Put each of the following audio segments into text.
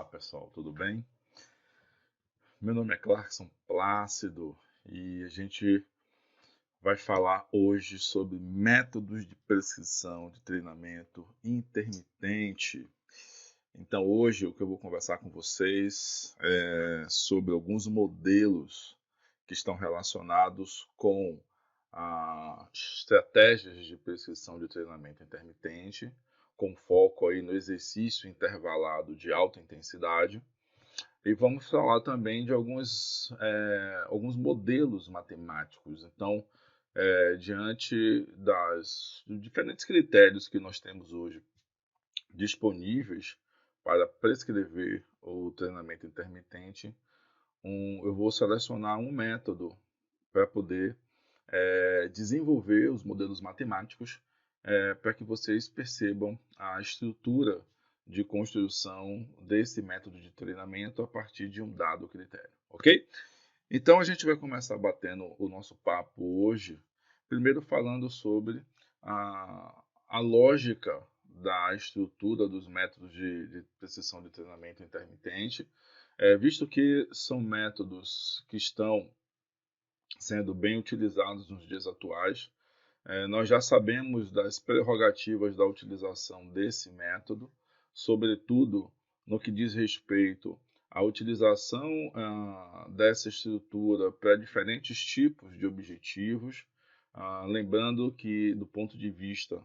Olá pessoal, tudo bem? Meu nome é Clarkson Plácido e a gente vai falar hoje sobre métodos de prescrição de treinamento intermitente. Então hoje o que eu vou conversar com vocês é sobre alguns modelos que estão relacionados com estratégias de prescrição de treinamento intermitente, com foco aí no exercício intervalado de alta intensidade. E vamos falar também de alguns modelos matemáticos. Então, diante dos diferentes critérios que nós temos hoje disponíveis para prescrever o treinamento intermitente, eu vou selecionar um método para poder desenvolver os modelos matemáticos para que vocês percebam a estrutura de construção desse método de treinamento a partir de um dado critério, ok? Então a gente vai começar batendo o nosso papo hoje, primeiro falando sobre a lógica da estrutura dos métodos de prescrição de treinamento intermitente, visto que são métodos que estão sendo bem utilizados nos dias atuais. Nós já sabemos das prerrogativas da utilização desse método, sobretudo no que diz respeito à utilização dessa estrutura para diferentes tipos de objetivos, lembrando que, do ponto de vista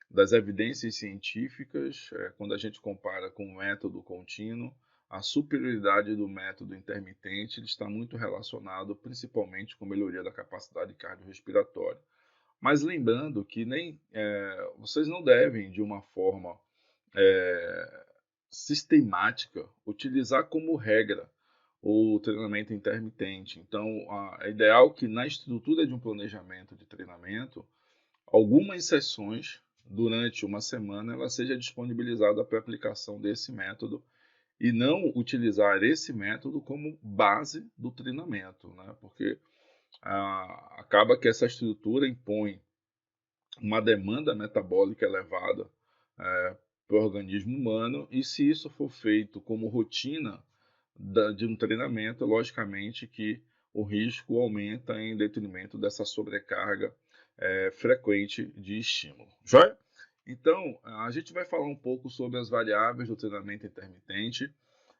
das evidências científicas, quando a gente compara com o método contínuo, a superioridade do método intermitente ele está muito relacionado principalmente com a melhoria da capacidade cardiorrespiratória. Mas lembrando que vocês não devem, de uma forma sistemática, utilizar como regra o treinamento intermitente. Então, é ideal que na estrutura de um planejamento de treinamento, algumas sessões durante uma semana ela seja disponibilizada para aplicação desse método e não utilizar esse método como base do treinamento, né? Porque acaba que essa estrutura impõe uma demanda metabólica elevada para o organismo humano, e se isso for feito como rotina de um treinamento, logicamente que o risco aumenta em detrimento dessa sobrecarga frequente de estímulo. Joia? Então, a gente vai falar um pouco sobre as variáveis do treinamento intermitente,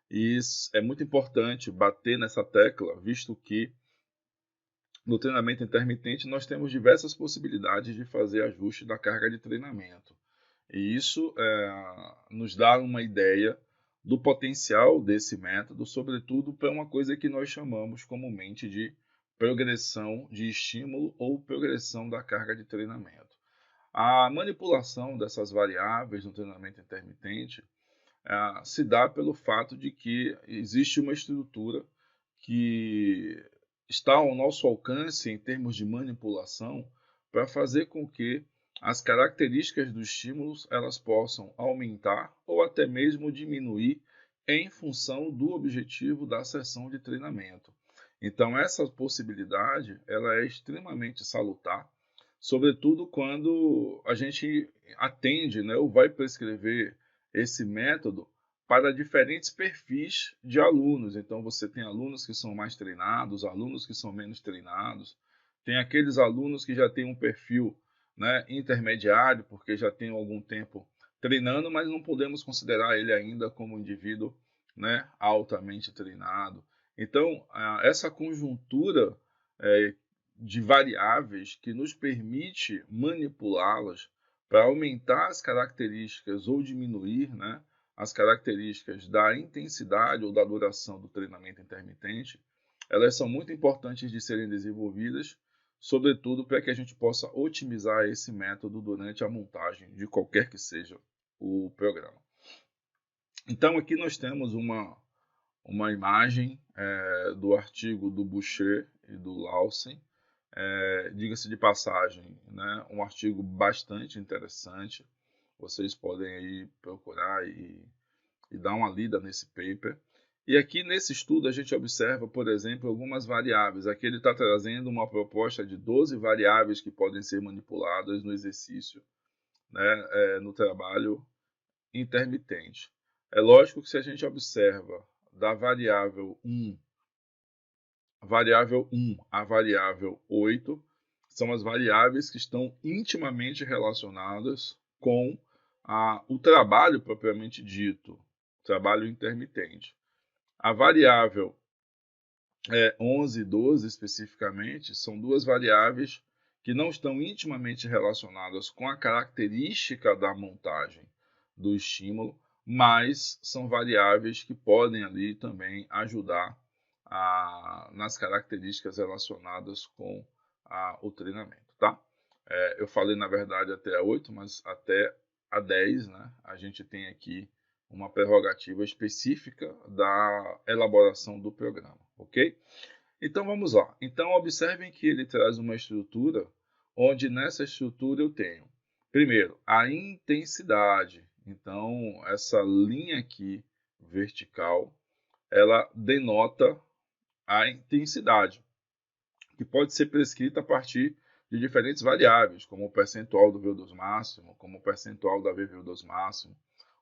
e é muito importante bater nessa tecla, visto que no treinamento intermitente nós temos diversas possibilidades de fazer ajuste da carga de treinamento. E isso nos dá uma ideia do potencial desse método, sobretudo para uma coisa que nós chamamos comumente de progressão de estímulo ou progressão da carga de treinamento. A manipulação dessas variáveis no treinamento intermitente se dá pelo fato de que existe uma estrutura que está ao nosso alcance em termos de manipulação para fazer com que as características dos estímulos elas possam aumentar ou até mesmo diminuir em função do objetivo da sessão de treinamento. Então essa possibilidade ela é extremamente salutar, sobretudo quando a gente atende, né, ou vai prescrever esse método para diferentes perfis de alunos. Então, você tem alunos que são mais treinados, alunos que são menos treinados, tem aqueles alunos que já têm um perfil, né, intermediário, porque já tem algum tempo treinando, mas não podemos considerar ele ainda como um indivíduo, né, altamente treinado. Então, essa conjuntura de variáveis que nos permite manipulá-las para aumentar as características ou diminuir, né, as características da intensidade ou da duração do treinamento intermitente, elas são muito importantes de serem desenvolvidas, sobretudo para que a gente possa otimizar esse método durante a montagem de qualquer que seja o programa. Então aqui nós temos uma imagem do artigo do Boucher e do Lawson, diga-se de passagem, né, um artigo bastante interessante. Vocês podem aí procurar e dar uma lida nesse paper. E aqui nesse estudo a gente observa, por exemplo, algumas variáveis. Aqui ele está trazendo uma proposta de 12 variáveis que podem ser manipuladas no exercício, né, no trabalho intermitente. É lógico que se a gente observa da variável 1, a variável 1 a variável 8, são as variáveis que estão intimamente relacionadas com o trabalho propriamente dito, trabalho intermitente. A variável 11 e 12 especificamente são duas variáveis que não estão intimamente relacionadas com a característica da montagem do estímulo, mas são variáveis que podem ali também ajudar nas características relacionadas com o treinamento, tá? Eu falei, na verdade, até a 8, mas até a 10, né? A gente tem aqui uma prerrogativa específica da elaboração do programa, ok? Então vamos lá. Então observem que ele traz uma estrutura onde nessa estrutura eu tenho, primeiro, a intensidade. Então essa linha aqui vertical, ela denota a intensidade, que pode ser prescrita a partir de diferentes variáveis, como o percentual do VO2 máximo, como o percentual da VVO2 máximo,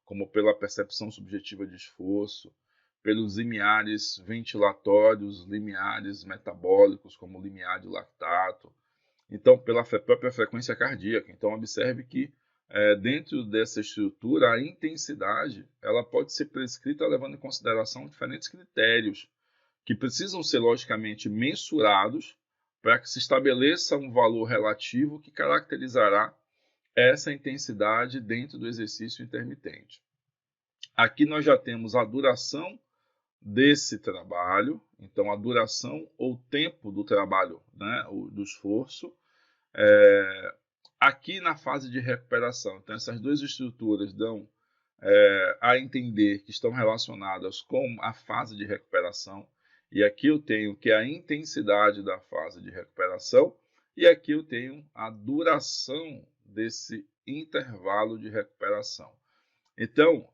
como pela percepção subjetiva de esforço, pelos limiares ventilatórios, limiares metabólicos, como o limiar de lactato, então pela própria frequência cardíaca. Então observe que dentro dessa estrutura, a intensidade ela pode ser prescrita levando em consideração diferentes critérios que precisam ser logicamente mensurados para que se estabeleça um valor relativo que caracterizará essa intensidade dentro do exercício intermitente. Aqui nós já temos a duração desse trabalho, então a duração ou tempo do trabalho, né, do esforço, aqui na fase de recuperação. Então essas duas estruturas dão a entender que estão relacionadas com a fase de recuperação, e aqui eu tenho que a intensidade da fase de recuperação, e aqui eu tenho a duração desse intervalo de recuperação. Então,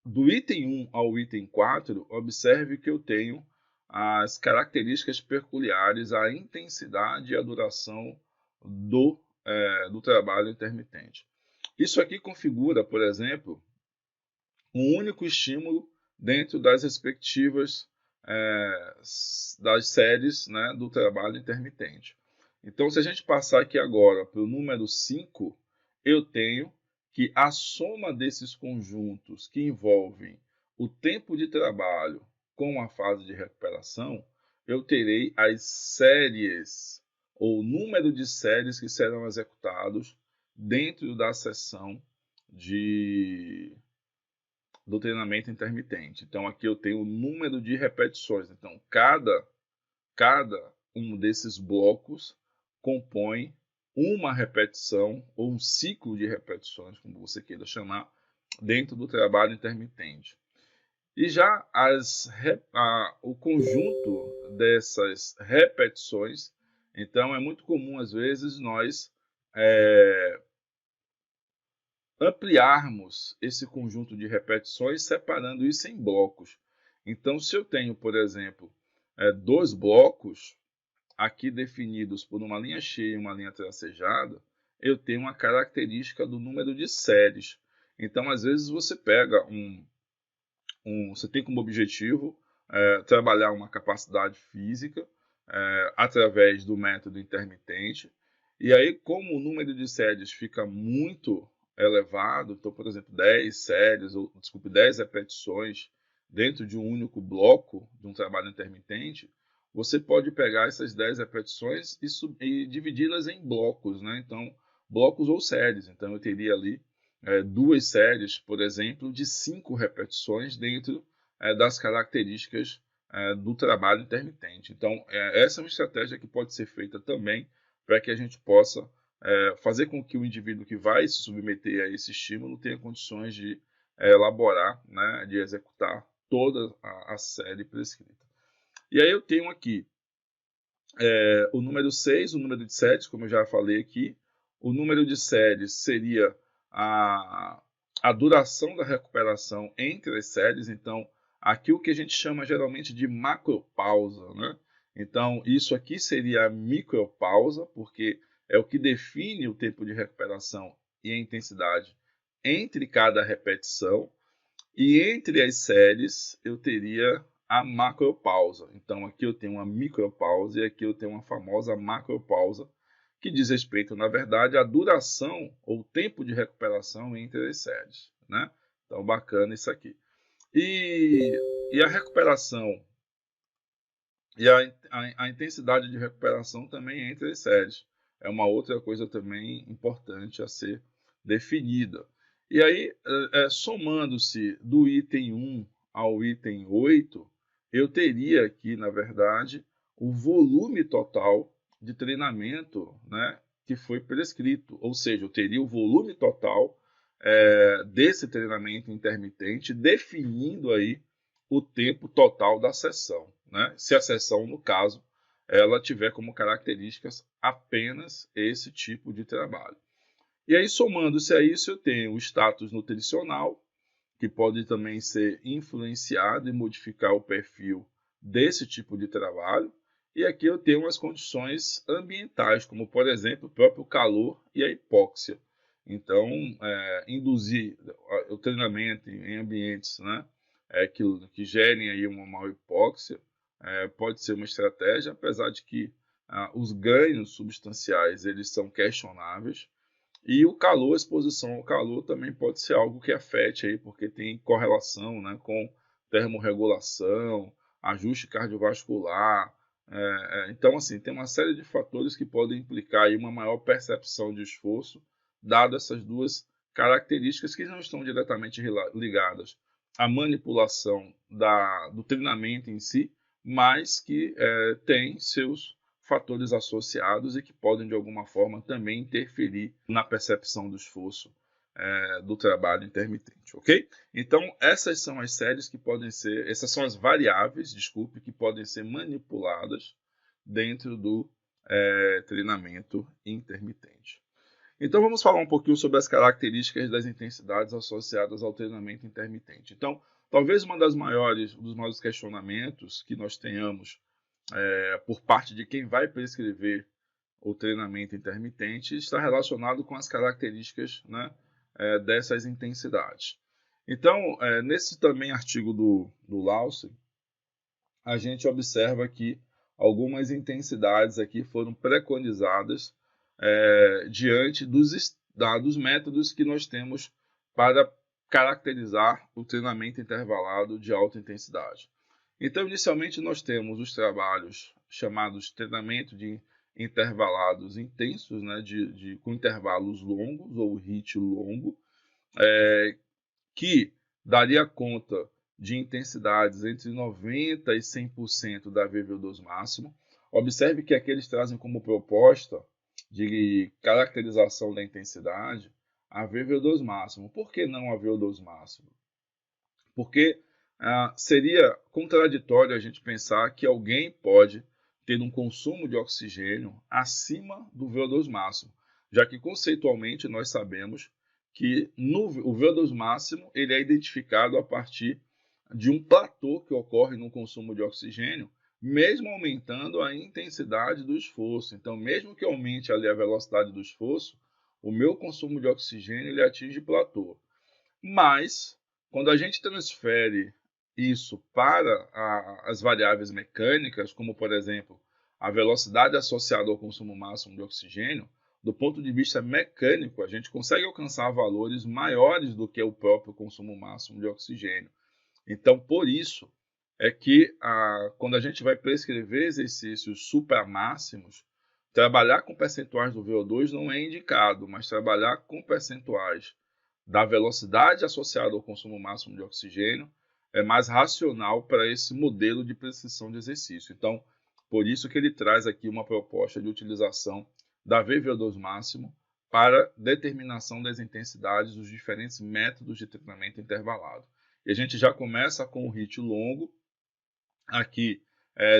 do item 1 ao item 4, observe que eu tenho as características peculiares, a intensidade e a duração do trabalho intermitente. Isso aqui configura, por exemplo, um único estímulo dentro das respectivas das séries, né, do trabalho intermitente. Então, se a gente passar aqui agora para o número 5, eu tenho que a soma desses conjuntos que envolvem o tempo de trabalho com a fase de recuperação, eu terei as séries, ou número de séries que serão executados dentro da sessão do treinamento intermitente. Então, aqui eu tenho o número de repetições. Então, cada um desses blocos compõe uma repetição ou um ciclo de repetições, como você queira chamar, dentro do trabalho intermitente. E já o conjunto dessas repetições, então é muito comum às vezes nós ampliarmos esse conjunto de repetições separando isso em blocos. Então, se eu tenho, por exemplo, 2 blocos aqui definidos por uma linha cheia e uma linha tracejada, eu tenho uma característica do número de séries. Então, às vezes, você pega você tem como objetivo trabalhar uma capacidade física através do método intermitente, e aí, como o número de séries fica muito elevado, então, por exemplo, 10 repetições dentro de um único bloco de um trabalho intermitente, você pode pegar essas 10 repetições e dividi-las em blocos, né? Então, blocos ou séries. Então, eu teria ali 2 séries, por exemplo, de 5 repetições dentro das características do trabalho intermitente. Então, essa é uma estratégia que pode ser feita também para que a gente possa fazer com que o indivíduo que vai se submeter a esse estímulo tenha condições de elaborar, né, de executar toda a série prescrita. E aí eu tenho aqui o número 6, o número de séries, como eu já falei aqui. O número de séries seria a duração da recuperação entre as séries. Então, aqui o que a gente chama geralmente de macropausa, né? Então, isso aqui seria a micropausa, porque é o que define o tempo de recuperação e a intensidade entre cada repetição. E entre as séries eu teria a macropausa. Então aqui eu tenho uma micropausa e aqui eu tenho uma famosa macropausa, que diz respeito, na verdade, à duração ou tempo de recuperação entre as séries, né? Então bacana isso aqui. E a recuperação e a intensidade de recuperação também entre as séries. É uma outra coisa também importante a ser definida. E aí, somando-se do item 1 ao item 8, eu teria aqui, na verdade, o volume total de treinamento, né, que foi prescrito. Ou seja, eu teria o volume total desse treinamento intermitente, definindo aí o tempo total da sessão, né? Se a sessão, no caso, ela tiver como características apenas esse tipo de trabalho. E aí, somando-se a isso, eu tenho o status nutricional, que pode também ser influenciado e modificar o perfil desse tipo de trabalho. E aqui eu tenho as condições ambientais, como, por exemplo, o próprio calor e a hipóxia. Então, induzir o treinamento em ambientes, né, que gerem aí uma maior hipóxia pode ser uma estratégia, apesar de que os ganhos substanciais eles são questionáveis. E o calor, a exposição ao calor também pode ser algo que afete aí, porque tem correlação, né, com termorregulação, ajuste cardiovascular. Então, assim, tem uma série de fatores que podem implicar aí uma maior percepção de esforço, dado essas duas características que não estão diretamente ligadas à manipulação do treinamento em si, mas que têm seus fatores associados e que podem, de alguma forma, também interferir na percepção do esforço do trabalho intermitente, ok? Então, essas são as séries que podem ser, essas são as variáveis, desculpe, que podem ser manipuladas dentro do treinamento intermitente. Então, vamos falar um pouquinho sobre as características das intensidades associadas ao treinamento intermitente. Então, talvez um dos maiores questionamentos que nós tenhamos por parte de quem vai prescrever o treinamento intermitente está relacionado com as características, né, dessas intensidades. Então, nesse também artigo do Lausen, a gente observa que algumas intensidades aqui foram preconizadas diante dos métodos que nós temos para caracterizar o treinamento intervalado de alta intensidade. Então, inicialmente, nós temos os trabalhos chamados treinamento de intervalados intensos, né, com intervalos longos ou HIIT longo, que daria conta de intensidades entre 90% e 100% da VO2 máximo. Observe que aqui eles trazem como proposta de caracterização da intensidade a VO2 máximo. Por que não a VO2 máximo? Porque seria contraditório a gente pensar que alguém pode ter um consumo de oxigênio acima do VO2 máximo, já que conceitualmente nós sabemos que o VO2 máximo ele é identificado a partir de um platô que ocorre no consumo de oxigênio, mesmo aumentando a intensidade do esforço. Então, mesmo que aumente ali a velocidade do esforço, o meu consumo de oxigênio ele atinge platô. Mas, quando a gente transfere isso para as variáveis mecânicas, como, por exemplo, a velocidade associada ao consumo máximo de oxigênio, do ponto de vista mecânico, a gente consegue alcançar valores maiores do que o próprio consumo máximo de oxigênio. Então, por isso é que quando a gente vai prescrever exercícios supramáximos, trabalhar com percentuais do VO2 não é indicado, mas trabalhar com percentuais da velocidade associada ao consumo máximo de oxigênio é mais racional para esse modelo de prescrição de exercício. Então, por isso que ele traz aqui uma proposta de utilização da VO2 máximo para determinação das intensidades dos diferentes métodos de treinamento intervalado. E a gente já começa com o HIIT longo, aqui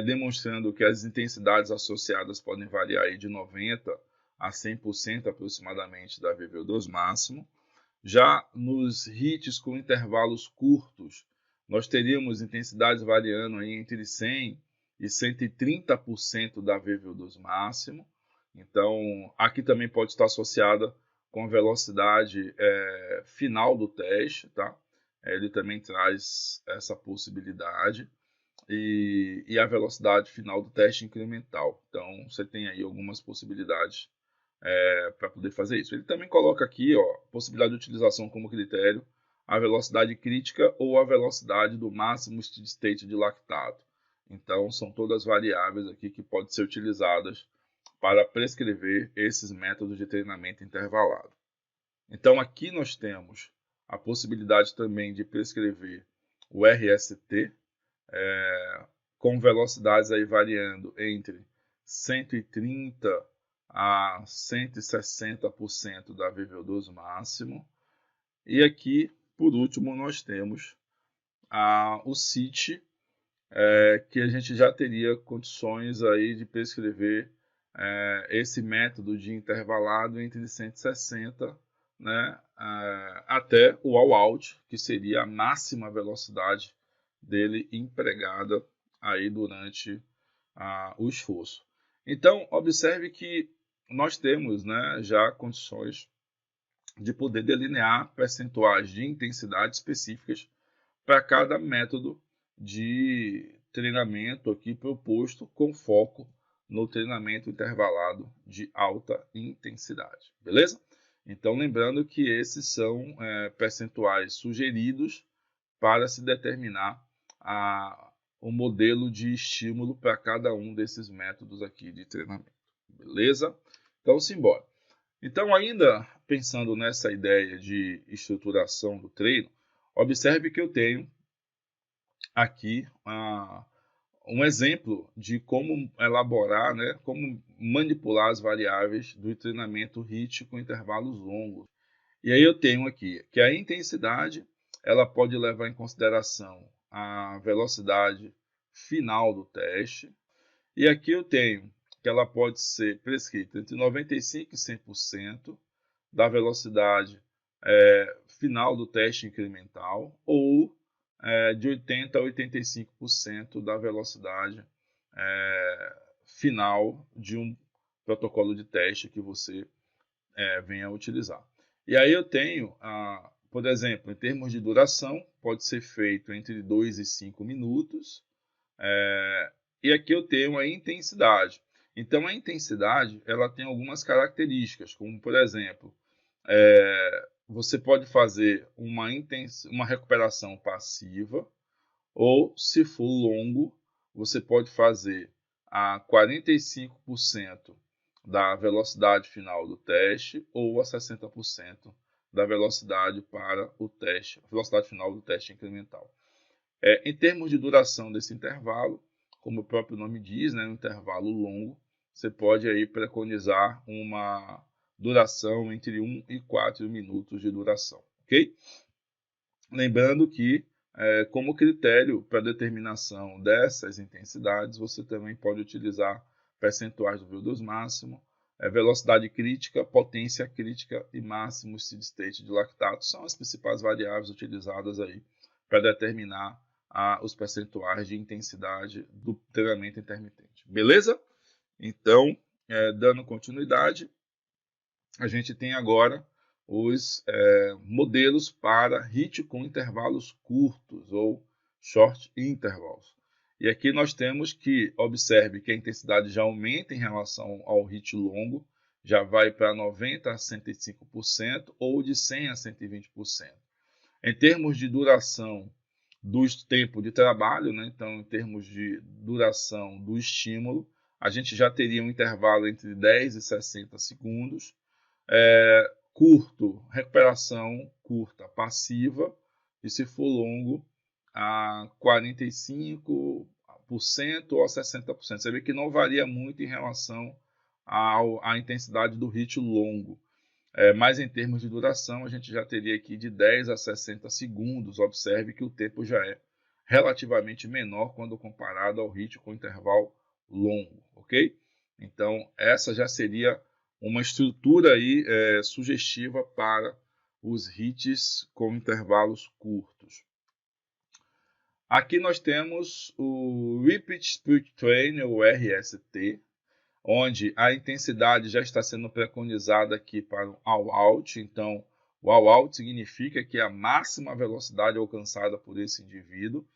demonstrando que as intensidades associadas podem variar aí de 90% a 100% aproximadamente da VO2 máximo. Já nos HIITs com intervalos curtos, nós teríamos intensidades variando aí entre 100% e 130% da VO2 máximo. Então, aqui também pode estar associada com a velocidade final do teste, tá? ele também traz essa possibilidade. E a velocidade final do teste incremental. Então, você tem aí algumas possibilidades para poder fazer isso. Ele também coloca aqui, ó, possibilidade de utilização como critério, a velocidade crítica ou a velocidade do máximo steady state de lactato. Então, são todas variáveis aqui que podem ser utilizadas para prescrever esses métodos de treinamento intervalado. Então, aqui nós temos a possibilidade também de prescrever o RST, com velocidades aí variando entre 130 a 160% da VO2 máximo. E aqui, por último, nós temos o CIT, que a gente já teria condições aí de prescrever esse método de intervalado entre 160, né, até o all-out, que seria a máxima velocidade dele empregada aí durante o esforço. Então, observe que nós temos, né, já condições de poder delinear percentuais de intensidade específicas para cada método de treinamento aqui proposto com foco no treinamento intervalado de alta intensidade, beleza? Então, lembrando que esses são percentuais sugeridos para se determinar o modelo de estímulo para cada um desses métodos aqui de treinamento, beleza? Então, simbora. Então, ainda pensando nessa ideia de estruturação do treino, observe que eu tenho aqui um exemplo de como elaborar, né, como manipular as variáveis do treinamento HIIT com intervalos longos. E aí eu tenho aqui que a intensidade ela pode levar em consideração a velocidade final do teste. E aqui eu tenho que ela pode ser prescrita entre 95% e 100% da velocidade final do teste incremental ou de 80% a 85% da velocidade final de um protocolo de teste que você venha a utilizar. E aí eu tenho, por exemplo, em termos de duração, pode ser feito entre 2 e 5 minutos. E aqui eu tenho a intensidade. Então, a intensidade ela tem algumas características, como, por exemplo, você pode fazer uma recuperação passiva, ou, se for longo, você pode fazer a 45% da velocidade final do teste ou a 60% da velocidade para o teste, velocidade final do teste incremental. Em termos de duração desse intervalo, como o próprio nome diz, né, um intervalo longo, você pode aí preconizar uma duração entre 1 e 4 minutos de duração, ok? Lembrando que, como critério para determinação dessas intensidades, você também pode utilizar percentuais do VO2 máximo, velocidade crítica, potência crítica e máximo steady state de lactato. São as principais variáveis utilizadas aí para determinar os percentuais de intensidade do treinamento intermitente. Beleza? Então, dando continuidade, a gente tem agora os modelos para HIIT com intervalos curtos ou short intervals. E aqui nós temos que, observe que a intensidade já aumenta em relação ao HIIT longo, já vai para 90% a 105% ou de 100% a 120%. Em termos de duração do tempo de trabalho, né? Então, em termos de duração do estímulo, a gente já teria um intervalo entre 10 e 60 segundos. Curto, recuperação curta, passiva, e se for longo, a 45% ou a 60%. Você vê que não varia muito em relação à intensidade do HIIT longo. Mas em termos de duração, a gente já teria aqui de 10 a 60 segundos. Observe que o tempo já é relativamente menor quando comparado ao HIIT com intervalo longo, ok? Então, essa já seria uma estrutura aí, sugestiva para os HIITs com intervalos curtos. Aqui nós temos o Repeat Sprint Training, o RST, onde a intensidade já está sendo preconizada aqui para o all-out. Então, O all out significa que é a máxima velocidade alcançada por esse indivíduo.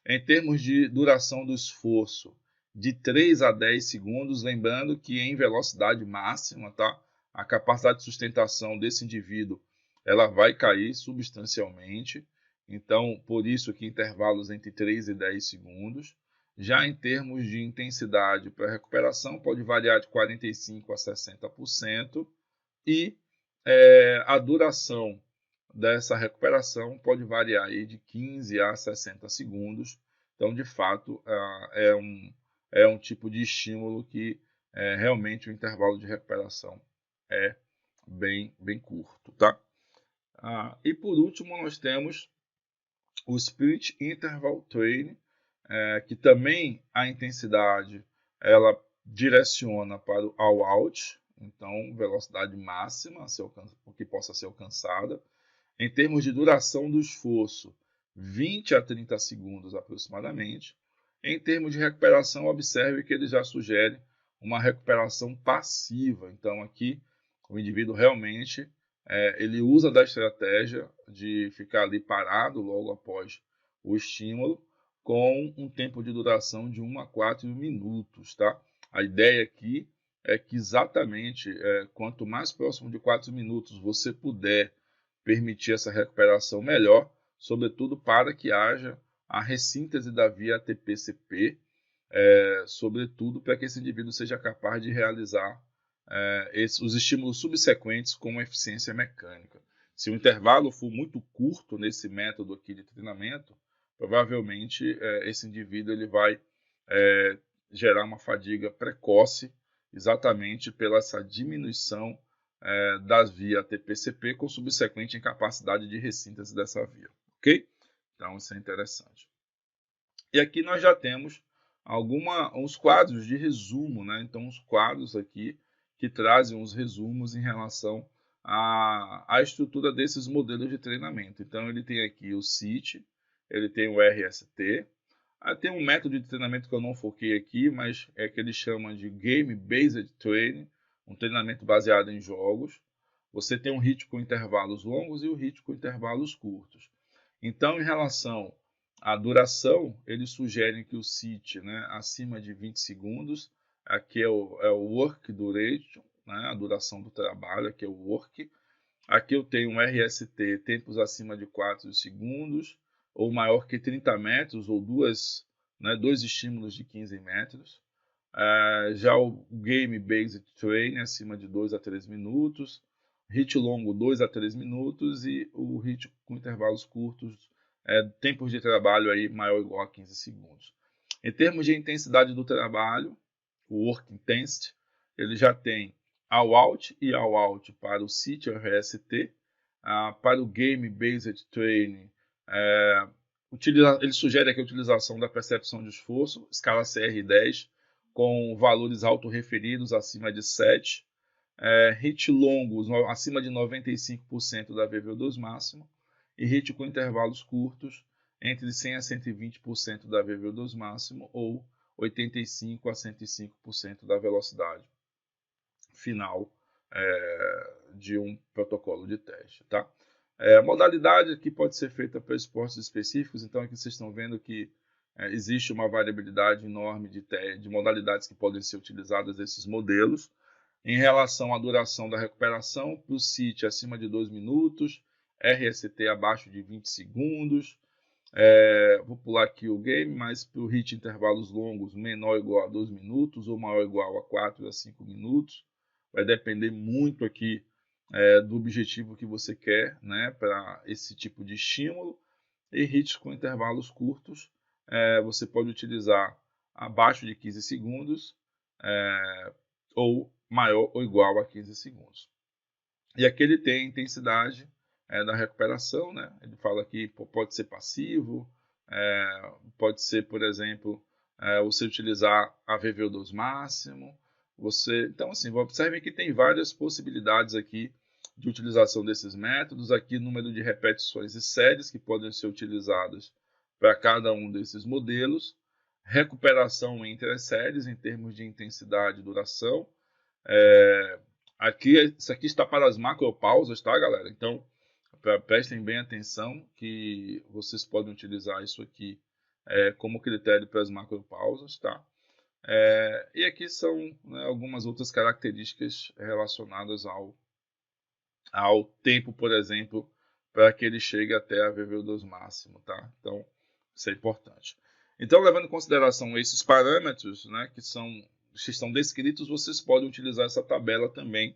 Em termos de duração do esforço, de 3 a 10 segundos, lembrando que em velocidade máxima, tá? A capacidade de sustentação desse indivíduo ela vai cair substancialmente. Então, por isso que intervalos entre 3 e 10 segundos. Já em termos de intensidade para recuperação, pode variar de 45% a 60%. E a duração dessa recuperação pode variar aí de 15 a 60 segundos. Então, de fato, é um tipo de estímulo que realmente o intervalo de recuperação é bem curto, tá? E por último, nós temos o Sprint Interval Training, que também a intensidade ela direciona para o all out, então velocidade máxima que possa ser alcançada. Em termos de duração do esforço, 20 a 30 segundos aproximadamente. Em termos de recuperação, observe que ele já sugere uma recuperação passiva. Então aqui o indivíduo realmente ele usa da estratégia de ficar ali parado logo após o estímulo, com um tempo de duração de 1 a 4 minutos, tá? A ideia aqui é que exatamente quanto mais próximo de 4 minutos você puder permitir essa recuperação melhor, sobretudo para que haja a ressíntese da via ATP-CP, sobretudo para que esse indivíduo seja capaz de realizar os estímulos subsequentes com eficiência mecânica. Se o intervalo for muito curto nesse método aqui de treinamento, provavelmente esse indivíduo ele vai gerar uma fadiga precoce, exatamente pela essa diminuição das vias ATP-CP com subsequente incapacidade de ressíntese dessa via, ok? Então isso é interessante. E aqui nós já temos uns quadros de resumo, né? Então os quadros aqui que trazem os resumos em relação à estrutura desses modelos de treinamento. Então ele tem aqui o CIT, ele tem o RST, tem um método de treinamento que eu não foquei aqui, mas é que ele chama de Game Based Training, um treinamento baseado em jogos. Você tem um HIIT com intervalos longos e o HIIT com intervalos curtos. Então, em relação à duração, eles sugerem que o CIT, né, acima de 20 segundos, aqui é o Work Duration, né, a duração do trabalho, aqui é o Work. Aqui eu tenho um RST, tempos acima de 4 segundos, ou maior que 30 metros, ou dois estímulos de 15 metros. Já o Game Based Training, acima de 2 a 3 minutos. HIIT longo, 2 a 3 minutos. E o HIIT com intervalos curtos, tempos de trabalho aí maior ou igual a 15 segundos. Em termos de intensidade do trabalho, o Work Intensity, ele já tem all out e all out para o CIT RST. Para o Game Based Training, ele sugere aqui a utilização da percepção de esforço, escala CR10, com valores autorreferidos acima de 7, HIIT longos acima de 95% da VVO2 máximo, e HIIT com intervalos curtos entre 100 a 120% da VVO2 máximo, ou 85 a 105% da velocidade final de um protocolo de teste, tá? A modalidade aqui pode ser feita para esportes específicos, então aqui vocês estão vendo que existe uma variabilidade enorme de modalidades que podem ser utilizadas nesses modelos. Em relação à duração da recuperação, para o CIT acima de 2 minutos, RST abaixo de 20 segundos, vou pular aqui o game, mas para o HIIT intervalos longos, menor ou igual a 2 minutos, ou maior ou igual a 4 a 5 minutos. Vai depender muito aqui do objetivo que você quer, né, para esse tipo de estímulo. E HIIT com intervalos curtos, você pode utilizar abaixo de 15 segundos ou maior ou igual a 15 segundos. E aqui ele tem a intensidade da recuperação, né? Ele fala que pode ser passivo, pode ser, por exemplo, você utilizar a VVO2 máximo. Então, assim, observem que tem várias possibilidades aqui de utilização desses métodos. Aqui, número de repetições e séries que podem ser utilizadas para cada um desses modelos. Recuperação entre as séries em termos de intensidade e duração. Isso aqui está para as macropausas, tá, galera? Então, prestem bem atenção que vocês podem utilizar isso aqui como critério para as macropausas, tá? E aqui são, né, algumas outras características relacionadas ao tempo, por exemplo, para que ele chegue até a VV2 máximo, tá? Então, isso é importante. Então, levando em consideração esses parâmetros, né, que estão descritos, vocês podem utilizar essa tabela também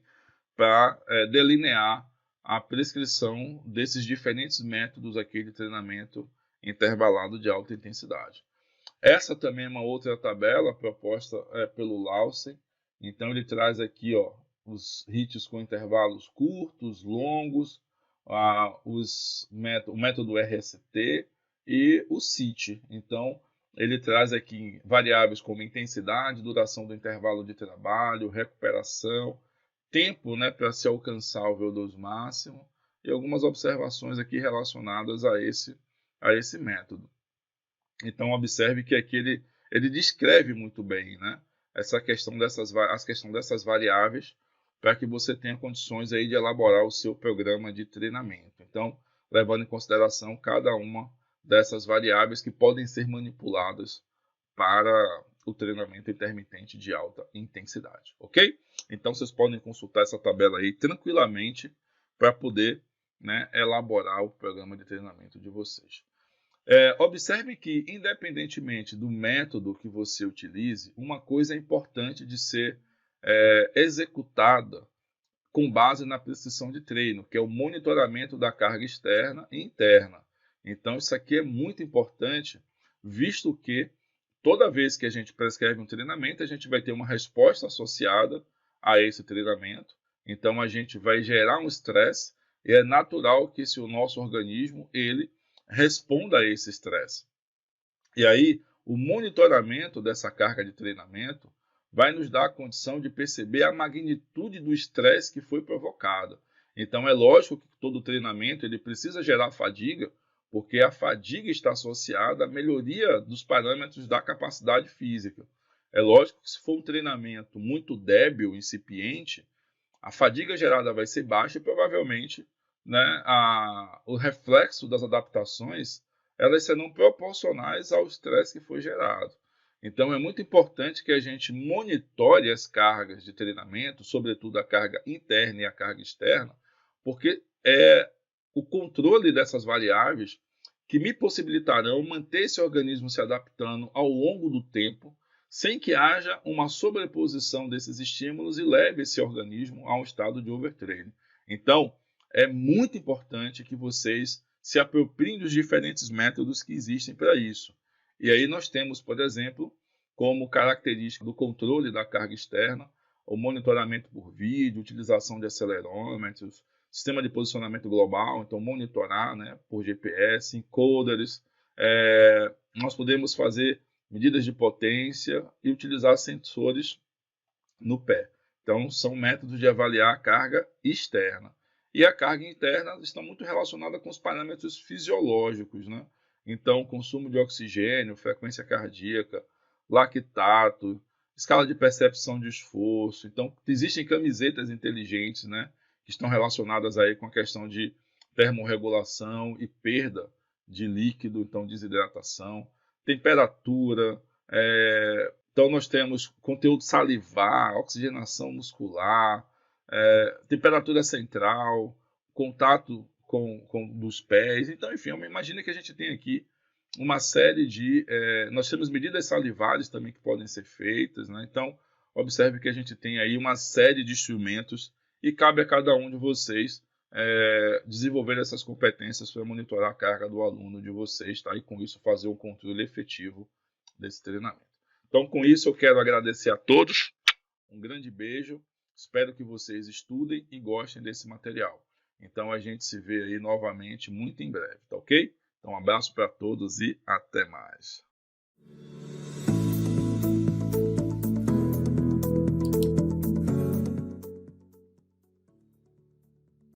para delinear a prescrição desses diferentes métodos aqui de treinamento intervalado de alta intensidade. Essa também é uma outra tabela proposta pelo Lawson. Então ele traz aqui, ó, os HIITs com intervalos curtos, longos, o método RST e o CIT. Então ele traz aqui variáveis como intensidade, duração do intervalo de trabalho, recuperação, tempo, né, para se alcançar o VO2 máximo e algumas observações aqui relacionadas a esse método. Então observe que aqui ele descreve muito bem, né, essa questão dessas variáveis para que você tenha condições aí de elaborar o seu programa de treinamento. Então, levando em consideração cada uma dessas variáveis que podem ser manipuladas para o treinamento intermitente de alta intensidade, ok? Então, vocês podem consultar essa tabela aí tranquilamente para poder, né, elaborar o programa de treinamento de vocês. Observe que, independentemente do método que você utilize, uma coisa é importante de ser executada com base na prescrição de treino, que é o monitoramento da carga externa e interna. Então, isso aqui é muito importante, visto que toda vez que a gente prescreve um treinamento, a gente vai ter uma resposta associada a esse treinamento. Então, a gente vai gerar um estresse e é natural que o nosso organismo ele responda a esse estresse. E aí, o monitoramento dessa carga de treinamento vai nos dar a condição de perceber a magnitude do estresse que foi provocado. Então, é lógico que todo treinamento ele precisa gerar fadiga, porque a fadiga está associada à melhoria dos parâmetros da capacidade física. É lógico que se for um treinamento muito débil, incipiente, a fadiga gerada vai ser baixa e provavelmente, né, o reflexo das adaptações elas serão proporcionais ao estresse que foi gerado. Então é muito importante que a gente monitore as cargas de treinamento, sobretudo a carga interna e a carga externa, porque é o controle dessas variáveis que me possibilitarão manter esse organismo se adaptando ao longo do tempo, sem que haja uma sobreposição desses estímulos e leve esse organismo a um estado de overtraining. Então, é muito importante que vocês se apropriem dos diferentes métodos que existem para isso. E aí nós temos, por exemplo, como característica do controle da carga externa, o monitoramento por vídeo, utilização de acelerômetros, sistema de posicionamento global, então monitorar, né, por GPS, encoders. Nós podemos fazer medidas de potência e utilizar sensores no pé. Então, são métodos de avaliar a carga externa. E a carga interna está muito relacionada com os parâmetros fisiológicos, né? Então, consumo de oxigênio, frequência cardíaca, lactato, escala de percepção de esforço. Então, existem camisetas inteligentes, né, que estão relacionadas aí com a questão de termorregulação e perda de líquido, então desidratação, temperatura. Então, nós temos conteúdo salivar, oxigenação muscular, temperatura central, contato dos pés. Então, enfim, imagina que a gente tem aqui uma série de... nós temos medidas salivares também que podem ser feitas, né? Então, observe que a gente tem aí uma série de instrumentos e cabe a cada um de vocês desenvolver essas competências para monitorar a carga do aluno de vocês, tá? E com isso fazer um controle efetivo desse treinamento. Então, com isso, eu quero agradecer a todos. Um grande beijo. Espero que vocês estudem e gostem desse material. Então, a gente se vê aí novamente muito em breve, tá ok? Então, um abraço para todos e até mais.